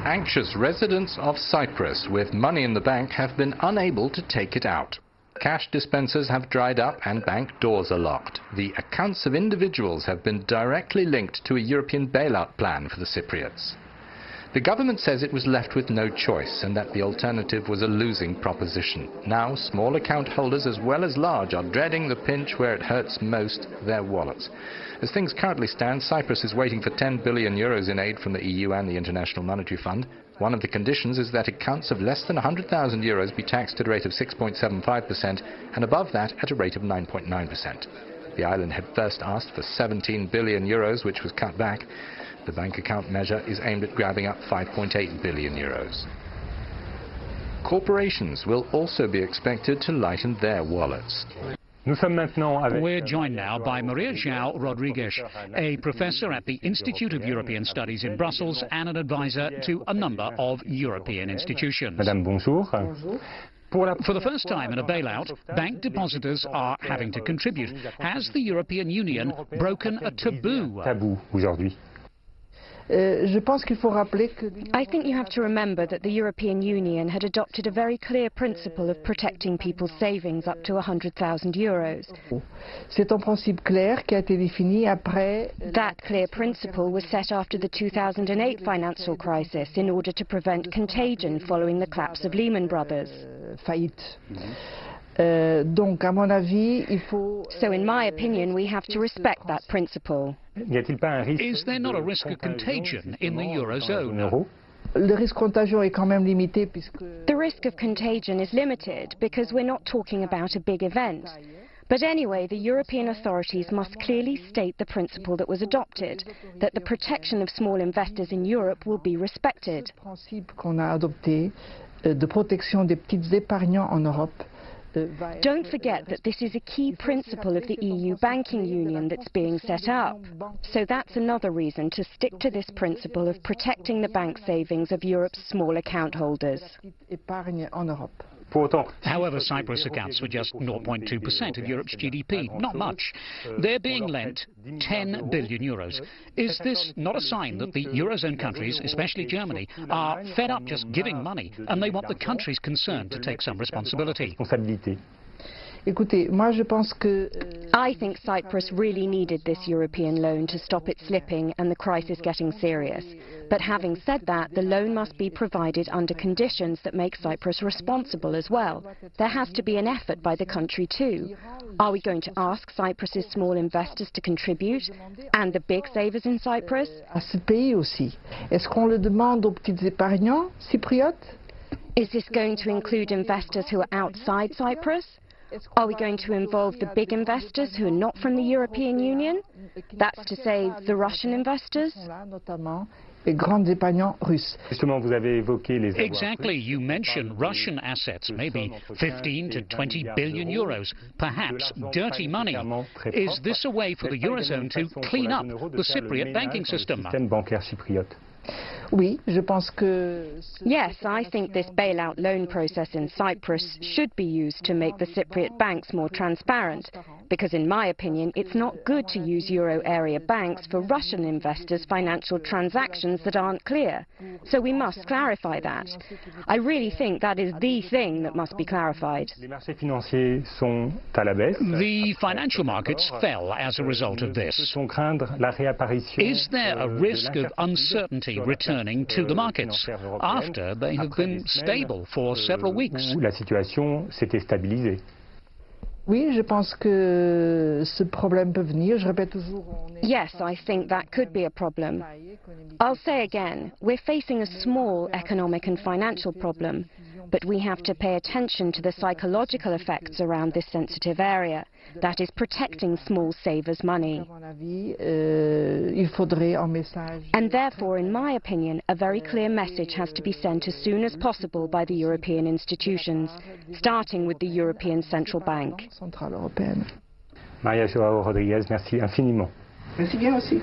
Anxious residents of Cyprus with money in the bank have been unable to take it out. Cash dispensers have dried up and bank doors are locked. The accounts of individuals have been directly linked to a European bailout plan for the Cypriots. The government says it was left with no choice and that the alternative was a losing proposition. Now, small account holders as well as large are dreading the pinch where it hurts most, their wallets. As things currently stand, Cyprus is waiting for 10 billion euros in aid from the EU and the International Monetary Fund. One of the conditions is that accounts of less than 100,000 euros be taxed at a rate of 6.75% and above that at a rate of 9.9%. The island had first asked for 17 billion euros, which was cut back. The bank account measure is aimed at grabbing up 5.8 billion euros. Corporations will also be expected to lighten their wallets. We're joined now by Maria João Rodrigues, a professor at the Institute of European Studies in Brussels and an advisor to a number of European institutions. Madame, bonjour. For the first time in a bailout, bank depositors are having to contribute. Has the European Union broken a taboo? Aujourd'hui. I think you have to remember that the European Union had adopted a very clear principle of protecting people's savings up to 100,000 euros. That clear principle was set after the 2008 financial crisis in order to prevent contagion following the collapse of Lehman Brothers. So in my opinion, we have to respect that principle. Is there not a risk of contagion in the Eurozone? The risk of contagion is limited because we're not talking about a big event. But anyway, the European authorities must clearly state the principle that was adopted, that the protection of small investors in Europe will be respected. Don't forget that this is a key principle of the EU banking union that's being set up. So that's another reason to stick to this principle of protecting the bank savings of Europe's small account holders. However, Cyprus accounts for just 0.2% of Europe's GDP, not much. They're being lent 10 billion euros. Is this not a sign that the Eurozone countries, especially Germany, are fed up just giving money and they want the countries concerned to take some responsibility? I think Cyprus really needed this European loan to stop it slipping and the crisis getting serious. But having said that, the loan must be provided under conditions that make Cyprus responsible as well. There has to be an effort by the country too. Are we going to ask Cyprus's small investors to contribute? And the big savers in Cyprus? Is this going to include investors who are outside Cyprus? Are we going to involve the big investors who are not from the European Union? That's to say, the Russian investors? Exactly, you mentioned Russian assets, maybe 15 to 20 billion euros, perhaps dirty money. Is this a way for the Eurozone to clean up the Cypriot banking system? Yes, I think this bailout loan process in Cyprus should be used to make the Cypriot banks more transparent, because in my opinion it's not good to use euro area banks for Russian investors' financial transactions that aren't clear. So we must clarify that. I really think that is the thing that must be clarified. The financial markets fell as a result of this. Is there a risk of uncertainty returning to the markets after they have been stable for several weeks? Yes, I think that could be a problem. I'll say again, we're facing a small economic and financial problem, but we have to pay attention to the psychological effects around this sensitive area. That is protecting small savers' money. And therefore, in my opinion, a very clear message has to be sent as soon as possible by the European institutions, starting with the European Central Bank. Maria João Rodrigues, merci infiniment. Merci bien aussi.